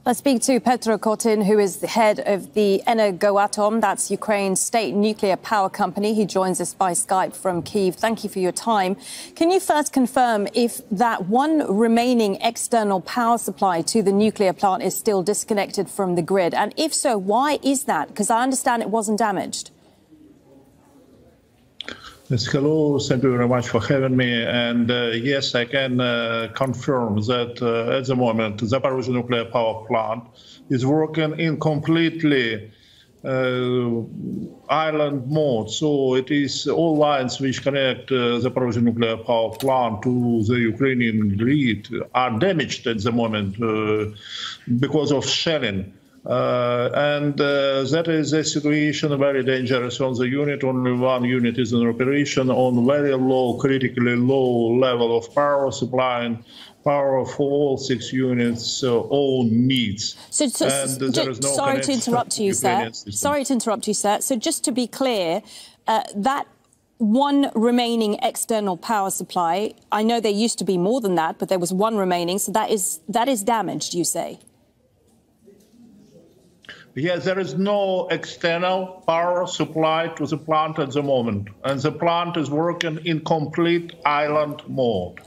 Let's speak to Petro Котін, who is the head of the Energoatom, that's Ukraine's state nuclear power company. He joins us by Skype from Kyiv. Thank you for your time. Can you first confirm if that one remaining external power supply to the nuclear plant is still disconnected from the grid? And if so, why is that? Because I understand it wasn't damaged. Yes, hello, thank you very much for having me. And yes, I can confirm that at the moment, the Zaporižžja nuclear power plant is working in completely island mode. So it is all lines which connect Zaporižžja nuclear power plant to the Ukrainian grid are damaged at the moment because of shelling. That is a situation very dangerous on the unit. Only one unit is in operation on very low, critically low level of power, supplying power for all 6 units' own needs. Sorry to interrupt you, sir. Sorry to interrupt you, sir. So just to be clear, that one remaining external power supply, I know there used to be more than that, but there was one remaining, so that is damaged, you say? Yes, there is no external power supply to the plant at the moment, and the plant is working in complete island mode.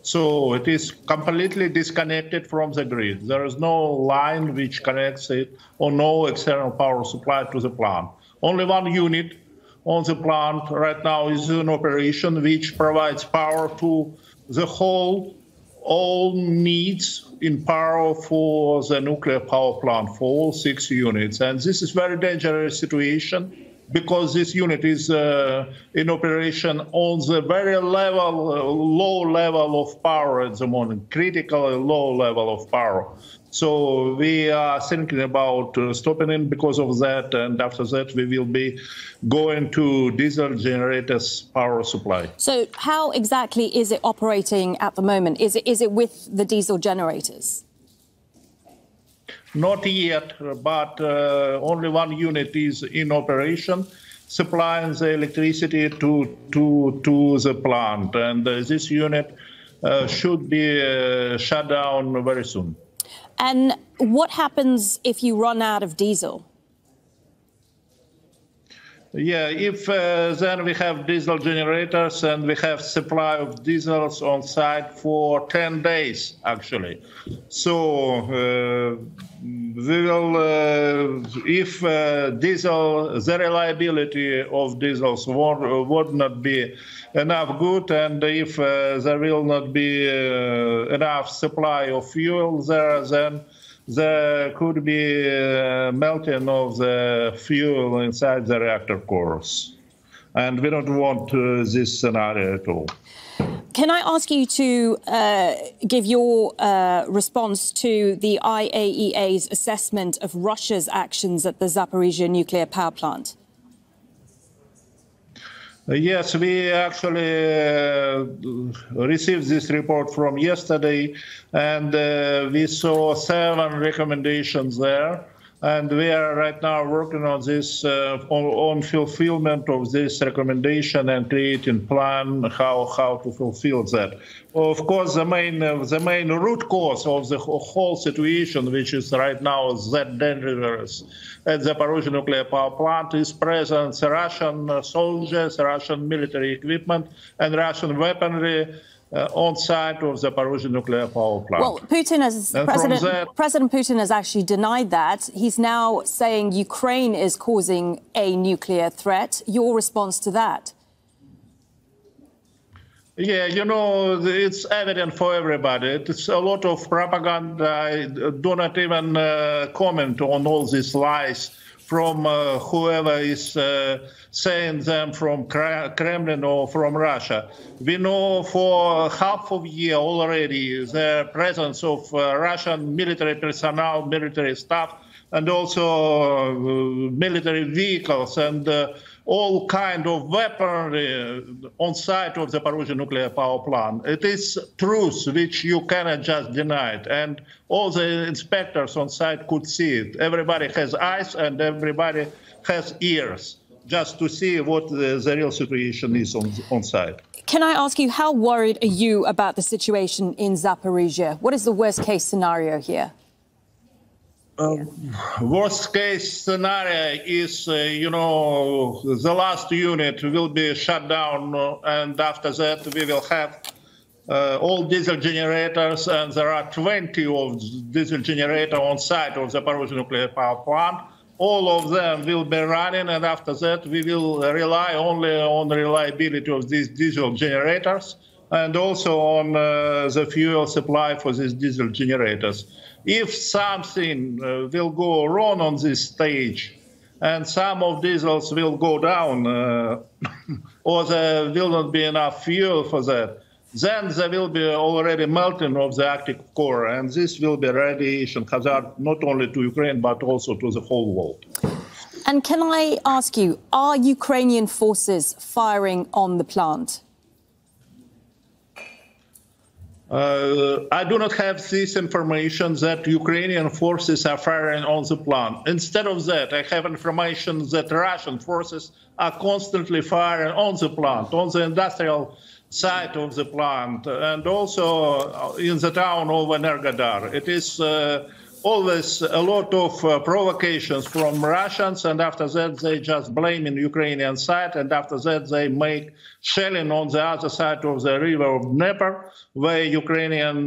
So it is completely disconnected from the grid. There is no line which connects it or no external power supply to the plant. Only one unit on the plant right now is in operation, which provides power to the whole all needs in power for the nuclear power plant for all 6 units. And this is very dangerous situation because this unit is in operation on the very low level of power at the moment, critically low level of power. So we are thinking about stopping it because of that, and after that we will be going to diesel generators power supply. So how exactly is it operating at the moment? Is it with the diesel generators? Not yet, but only one unit is in operation, supplying the electricity to the plant, and this unit should be shut down very soon. And what happens if you run out of diesel? Yeah, if then we have diesel generators and we have supply of diesels on site for 10 days, actually. So we will, if diesel, the reliability of diesels would not be enough good, and if there will not be enough supply of fuel there, then there could be melting of the fuel inside the reactor cores. And we don't want this scenario at all. Can I ask you to give your response to the IAEA's assessment of Russia's actions at the Zaporižžja nuclear power plant? Yes, we actually received this report from yesterday, and we saw 7 recommendations there. And we are right now working on this, on fulfillment of this recommendation and creating plan how to fulfill that. Of course, the main root cause of the whole situation, which is right now that dangerous at the Zaporižžja nuclear power plant, is presence Russian soldiers, Russian military equipment, and Russian weaponry on site of the Zaporižžja nuclear power plant. Well, President Putin has actually denied that. He's now saying Ukraine is causing a nuclear threat. Your response to that? Yeah, you know, it's evident for everybody. It's a lot of propaganda. I do not even comment on all these lies from whoever is saying them from Kremlin or from Russia. We know for half of a year already the presence of Russian military personnel, military staff, and also military vehicles and all kind of weaponry on site of the Zaporižžja nuclear power plant. It is truth which you cannot just deny it, and all the inspectors on site could see it. Everybody has eyes and everybody has ears just to see what the real situation is on site. Can I ask you, how worried are you about the situation in Zaporižžja? What is the worst case scenario here? Worst case scenario is, the last unit will be shut down, and after that we will have all diesel generators, and there are 20 of diesel generators on site of the Zaporizhzhia nuclear power plant. All of them will be running, and after that we will rely only on the reliability of these diesel generators and also on the fuel supply for these diesel generators. If something will go wrong on this stage and some of diesels will go down or there will not be enough fuel for that, then there will be already melting of the Arctic core, and this will be radiation hazard not only to Ukraine but also to the whole world. And can I ask you, are Ukrainian forces firing on the plant? I do not have this information that Ukrainian forces are firing on the plant. Instead of that, I have information that Russian forces are constantly firing on the plant, on the industrial side of the plant, and also in the town of Energoatoma. It is always a lot of provocations from Russians, and after that they just blame in Ukrainian side, and after that they make shelling on the other side of the river of Dnieper, where Ukrainian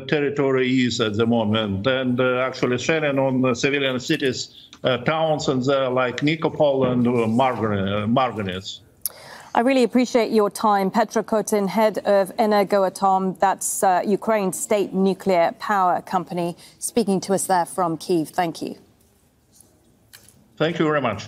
territory is at the moment, and actually shelling on civilian cities, towns, and like Nikopol and Marganets. I really appreciate your time. Petro Котін, head of Energoatom, that's Ukraine's state nuclear power company, speaking to us there from Kyiv. Thank you. Thank you very much.